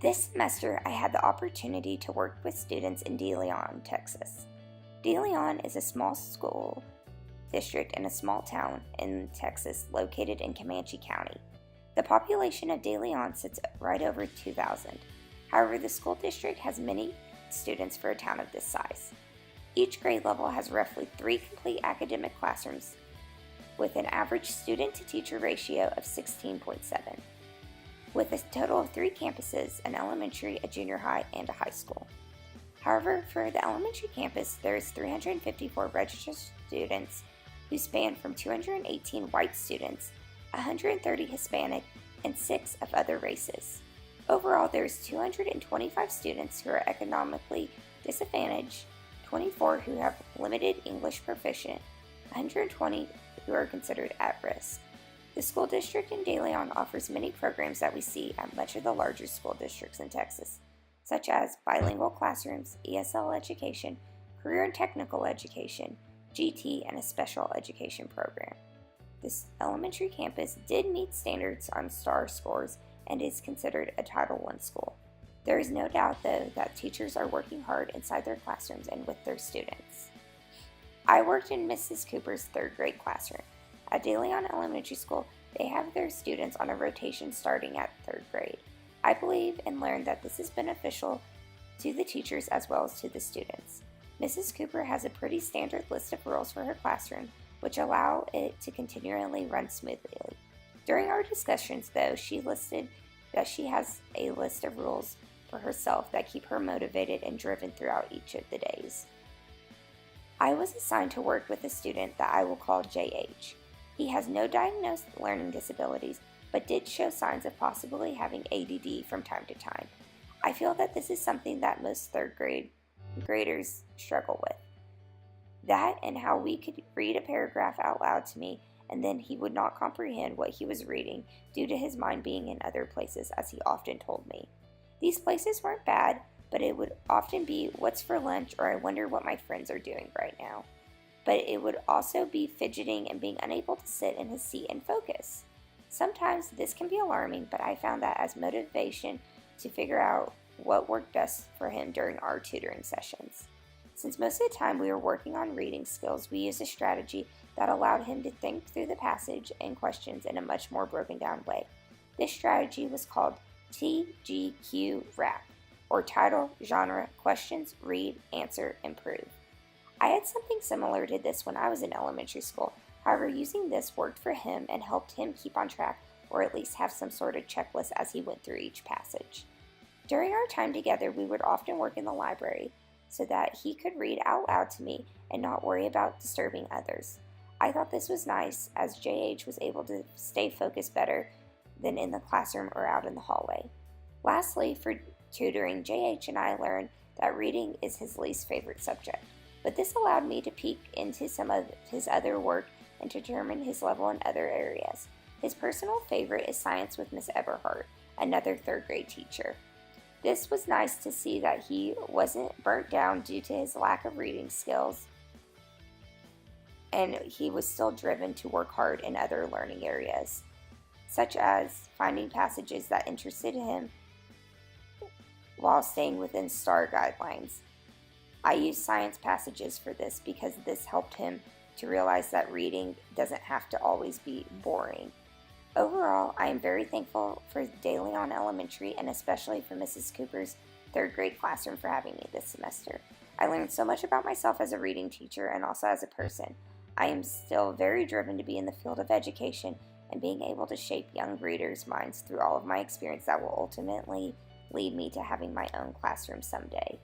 This semester, I had the opportunity to work with students in De Leon, Texas. De Leon is a small school district in a small town in Texas located in Comanche County. The population of De Leon sits right over 2,000. However, the school district has many students for a town of this size. Each grade level has roughly 3 complete academic classrooms with an average student-to-teacher ratio of 16.7, with a total of 3 campuses, an elementary, a junior high, and a high school. However, for the elementary campus, there is 354 registered students who span from 218 white students, 130 Hispanic, and 6 of other races. Overall, there is 225 students who are economically disadvantaged, 24 who have limited English proficient, 120 who are considered at risk. The school district in De Leon offers many programs that we see at much of the larger school districts in Texas, such as bilingual classrooms, ESL education, career and technical education, GT, and a special education program. This elementary campus did meet standards on STAR scores and is considered a Title I school. There is no doubt, though, that teachers are working hard inside their classrooms and with their students. I worked in Mrs. Cooper's 3rd grade classroom. At De Leon Elementary School, they have their students on a rotation starting at 3rd grade. I believe and learned that this is beneficial to the teachers as well as to the students. Mrs. Cooper has a pretty standard list of rules for her classroom, which allow it to continually run smoothly. During our discussions, though, she listed that she has a list of rules for herself that keep her motivated and driven throughout each of the days. I was assigned to work with a student that I will call JH. He has no diagnosed learning disabilities, but did show signs of possibly having ADD from time to time. I feel that this is something that most 3rd graders struggle with. That and how we could read a paragraph out loud to me and then he would not comprehend what he was reading due to his mind being in other places, as he often told me. These places weren't bad, but it would often be, "What's for lunch?" or "I wonder what my friends are doing right now." But it would also be fidgeting and being unable to sit in his seat and focus. Sometimes this can be alarming, but I found that as motivation to figure out what worked best for him during our tutoring sessions. Since most of the time we were working on reading skills, we used a strategy that allowed him to think through the passage and questions in a much more broken down way. This strategy was called TGQ WRAP, or Title, Genre, Questions, Read, Answer, Improve. I had something similar to this when I was in elementary school. However, using this worked for him and helped him keep on track, or at least have some sort of checklist as he went through each passage. During our time together, we would often work in the library so that he could read out loud to me and not worry about disturbing others. I thought this was nice, as JH was able to stay focused better than in the classroom or out in the hallway. Lastly, for tutoring, JH and I learned that reading is his least favorite subject, but this allowed me to peek into some of his other work and determine his level in other areas. His personal favorite is science with Miss Eberhardt, another 3rd grade teacher. This was nice to see that he wasn't burnt down due to his lack of reading skills, and he was still driven to work hard in other learning areas, such as finding passages that interested him while staying within STAR guidelines. I used science passages for this because this helped him to realize that reading doesn't have to always be boring. Overall, I am very thankful for De Leon Elementary and especially for Mrs. Cooper's 3rd grade classroom for having me this semester. I learned so much about myself as a reading teacher and also as a person. I am still very driven to be in the field of education and being able to shape young readers' minds through all of my experience that will ultimately lead me to having my own classroom someday.